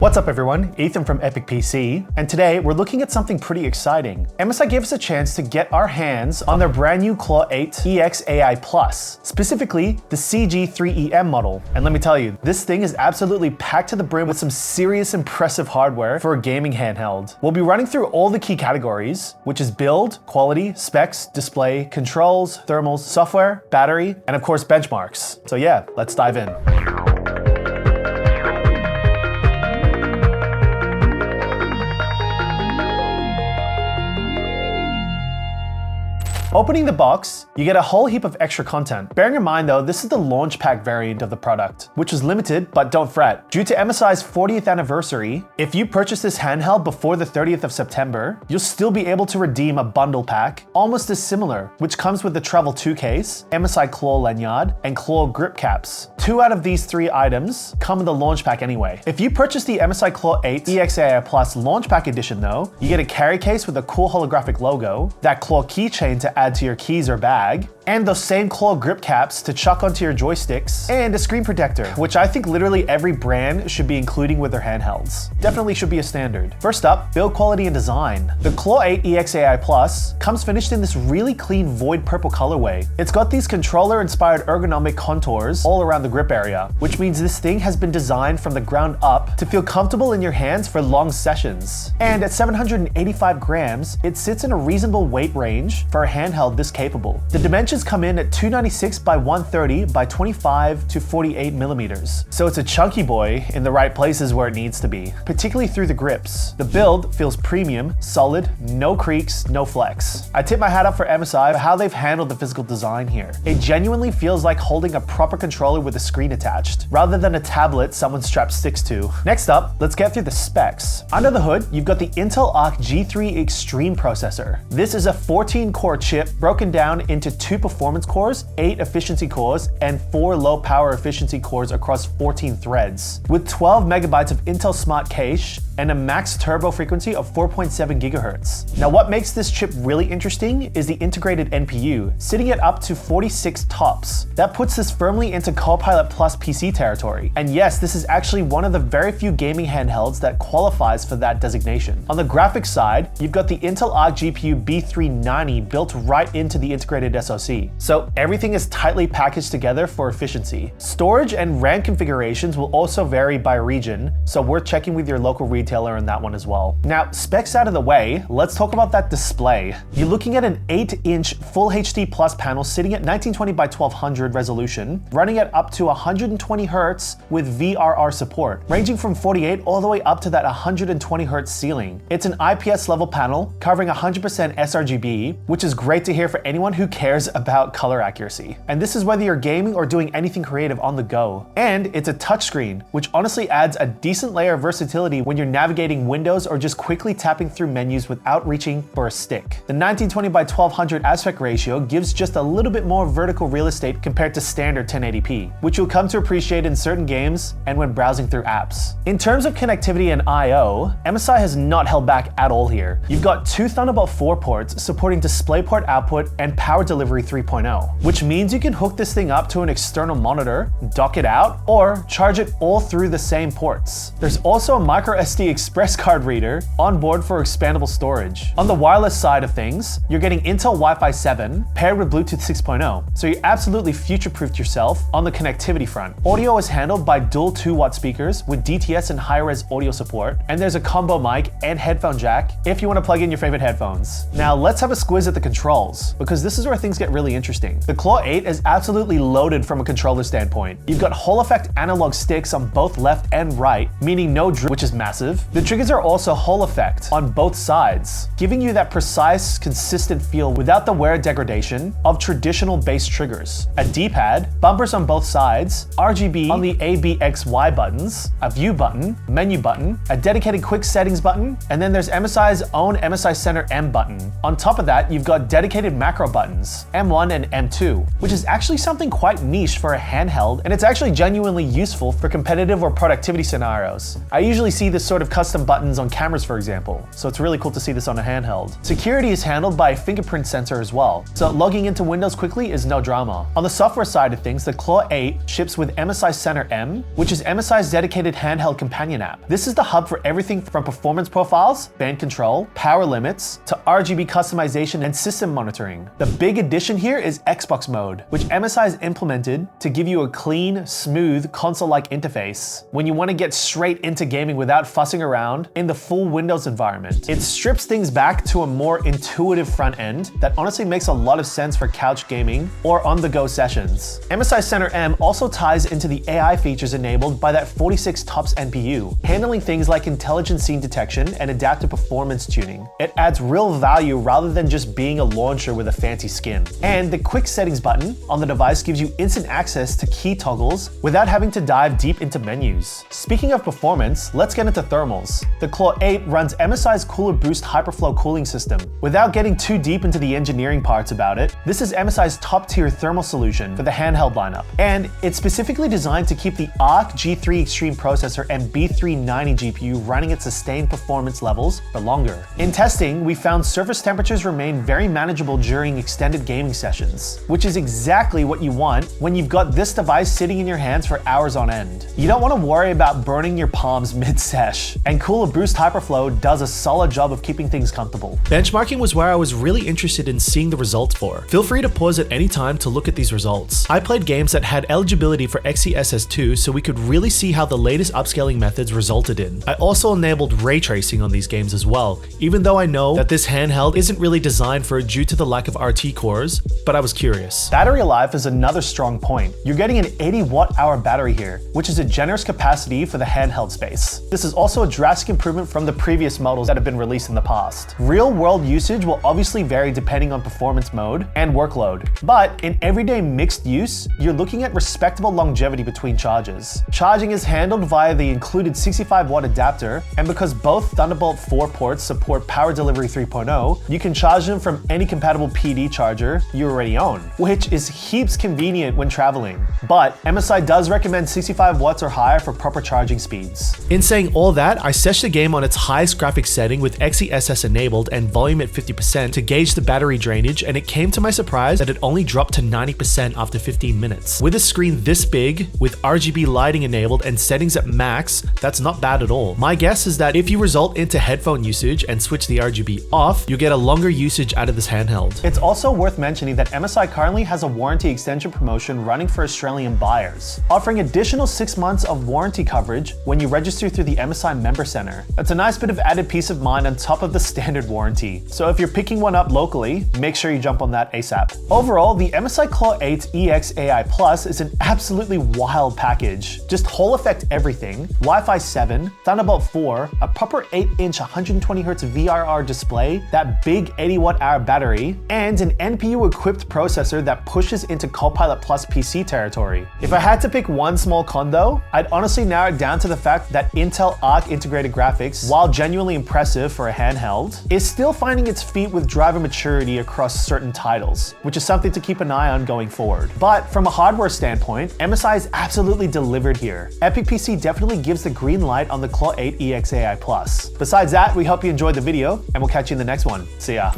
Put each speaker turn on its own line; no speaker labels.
What's up everyone, Ethan from Epic PC, and today we're looking at something pretty exciting. MSI gave us a chance to get our hands on their brand new CLAW 8 EX AI Plus, specifically the CG3EM model. And let me tell you, this thing is absolutely packed to the brim with some serious impressive hardware for a gaming handheld. We'll be running through all the key categories, which is build, quality, specs, display, controls, thermals, software, battery, and of course benchmarks. So yeah, let's dive in. Opening the box, you get a whole heap of extra content. Bearing in mind though, this is the launch pack variant of the product, which is limited, but don't fret. Due to MSI's 40th anniversary, if you purchase this handheld before the 30th of September, you'll still be able to redeem a bundle pack, almost as similar, which comes with the Travel 2 case, MSI CLAW lanyard, and CLAW grip caps. 2 out of these 3 items come in the launch pack anyway. If you purchase the MSI CLAW 8 EX AI Plus launch pack edition though, you get a carry case with a cool holographic logo, that CLAW keychain to add to your keys or bag, and those same CLAW grip caps to chuck onto your joysticks, and a screen protector, which I think literally every brand should be including with their handhelds. Definitely should be a standard. First up, build quality and design. The CLAW 8 EX AI Plus comes finished in this really clean void purple colorway. It's got these controller-inspired ergonomic contours all around the grip area, which means this thing has been designed from the ground up to feel comfortable in your hands for long sessions. And at 785 grams, it sits in a reasonable weight range for a handheld this capable. The dimensions come in at 296 by 130 by 25 to 48 millimeters. So it's a chunky boy in the right places where it needs to be, particularly through the grips. The build feels premium, solid, no creaks, no flex. I tip my hat up for MSI for how they've handled the physical design here. It genuinely feels like holding a proper controller with a screen attached, rather than a tablet someone straps sticks to. Next up, let's get through the specs. Under the hood, you've got the Intel Arc G3 Extreme processor. This is a 14-core chip broken down into 2 performance cores, 8 efficiency cores, and 4 low power efficiency cores across 14 threads. With 12 megabytes of Intel Smart Cache and a max turbo frequency of 4.7 gigahertz. Now what makes this chip really interesting is the integrated NPU, sitting at up to 46 TOPS. That puts this firmly into Copilot Plus PC territory. And yes, this is actually one of the very few gaming handhelds that qualifies for that designation. On the graphics side, you've got the Intel Arc GPU B390 built right into the integrated SoC. So everything is tightly packaged together for efficiency. Storage and RAM configurations will also vary by region, so worth checking with your local retailer on that one as well. Now, specs out of the way, let's talk about that display. You're looking at an 8-inch Full HD Plus panel sitting at 1920 by 1200 resolution, running at up to 120 Hz with VRR support, ranging from 48 all the way up to that 120 Hz ceiling. It's an IPS level panel covering 100% sRGB, which is great to hear for anyone who cares about color accuracy. And this is whether you're gaming or doing anything creative on the go. And it's a touchscreen, which honestly adds a decent layer of versatility when you're navigating windows or just quickly tapping through menus without reaching for a stick. The 1920 by 1200 aspect ratio gives just a little bit more vertical real estate compared to standard 1080p, which you'll come to appreciate in certain games and when browsing through apps. In terms of connectivity and I/O, MSI has not held back at all here. You've got 2 Thunderbolt 4 ports supporting DisplayPort output and Power Delivery 3.0, which means you can hook this thing up to an external monitor, dock it out, or charge it all through the same ports. There's also a micro SD express card reader on board for expandable storage. On the wireless side of things, you're getting Intel Wi-Fi 7 paired with Bluetooth 6.0, so you absolutely future-proofed yourself on the connectivity front. Audio is handled by dual 2-watt speakers with DTS and high-res audio support, and there's a combo mic and headphone jack if you want to plug in your favorite headphones. Now let's have a squiz at the controls, because this is where things get really interesting. The CLAW 8 is absolutely loaded from a controller standpoint. You've got Hall Effect analog sticks on both left and right, meaning no drift, which is massive. The triggers are also Hall Effect on both sides, giving you that precise, consistent feel without the wear degradation of traditional bass triggers. A D-pad, bumpers on both sides, RGB on the ABXY buttons, a view button, menu button, a dedicated quick settings button, and then there's MSI's own MSI Center M button. On top of that, you've got dedicated macro buttons, M1 and M2, which is actually something quite niche for a handheld, and it's actually genuinely useful for competitive or productivity scenarios. I usually see this sort sort of custom buttons on cameras, for example. So it's really cool to see this on a handheld. Security is handled by a fingerprint sensor as well, so logging into Windows quickly is no drama. On the software side of things, the CLAW 8 ships with MSI Center M, which is MSI's dedicated handheld companion app. This is the hub for everything from performance profiles, band control, power limits, to RGB customization and system monitoring. The big addition here is Xbox mode, which MSI has implemented to give you a clean, smooth, console-like interface when you want to get straight into gaming without fussing around in the full Windows environment. It strips things back to a more intuitive front end that honestly makes a lot of sense for couch gaming or on-the-go sessions. MSI Center M also ties into the AI features enabled by that 46 TOPS NPU, handling things like intelligent scene detection and adaptive performance tuning. It adds real value rather than just being a launcher with a fancy skin. And the quick settings button on the device gives you instant access to key toggles without having to dive deep into menus. Speaking of performance, let's get into thermals. The CLAW 8 runs MSI's Cooler Boost Hyperflow cooling system. Without getting too deep into the engineering parts about it, this is MSI's top-tier thermal solution for the handheld lineup. And it's specifically designed to keep the Arc G3 Extreme processor and B390 GPU running at sustained performance levels for longer. In testing, we found surface temperatures remain very manageable during extended gaming sessions, which is exactly what you want when you've got this device sitting in your hands for hours on end. You don't want to worry about burning your palms mid-sesh, and Cooler Boost Hyperflow does a solid job of keeping things comfortable.
Benchmarking was where I was really interested in seeing the results for. Feel free to pause at any time to look at these results. I played games that had eligibility for XeSS2 so we could really see how the latest upscaling methods resulted in. I also enabled ray tracing on these games as well, even though I know that this handheld isn't really designed for it due to the lack of RT cores, but I was curious.
Battery life is another strong point. You're getting an 80 watt-hour battery here, which is a generous capacity for the handheld space. This is also a drastic improvement from the previous models that have been released in the past. Real-world usage will obviously vary depending on performance mode and workload, but in everyday mixed use, you're looking at respectable longevity between charges. Charging is handled via the included 65 watt adapter, and because both Thunderbolt 4 ports support Power Delivery 3.0, you can charge them from any compatible PD charger you already own, which is heaps convenient when traveling. But MSI does recommend 65 watts or higher for proper charging speeds.
In saying all that, I seshed the game on its highest graphics setting with XeSS enabled and volume at 50% to gauge the battery drainage, and it came to my surprise that it only dropped to 90% after 15 minutes. With a screen this big, with RGB lighting enabled and settings at max, that's not bad at all. My guess is that if you result into headphone usage and switch the RGB off, you get a longer usage out of this handheld.
It's also worth mentioning that MSI currently has a warranty extension promotion running for Australian buyers, offering additional 6 months of warranty coverage when you register through the MSI Member Center. That's a nice bit of added peace of mind on top of the standard warranty. So if you're picking one up locally, make sure you jump on that ASAP. Overall, the MSI CLAW 8 EX AI Plus is an absolutely wild package. Just Hall effect everything, Wi-Fi 7, Thunderbolt 4, a proper 8-inch 120Hz VRR display, that big 80 watt-hour battery, and an NPU-equipped processor that pushes into Copilot Plus PC territory. If I had to pick one small con though, I'd honestly narrow it down to the fact that Intel Arc integrated graphics, while genuinely impressive for a handheld, is still finding its feet with driver maturity across certain titles, which is something to keep an eye on going forward. But from a hardware standpoint, MSI is absolutely delivered here. Epic PC definitely gives the green light on the CLAW 8 EX AI Plus. Besides that, we hope you enjoyed the video, and we'll catch you in the next one. See ya.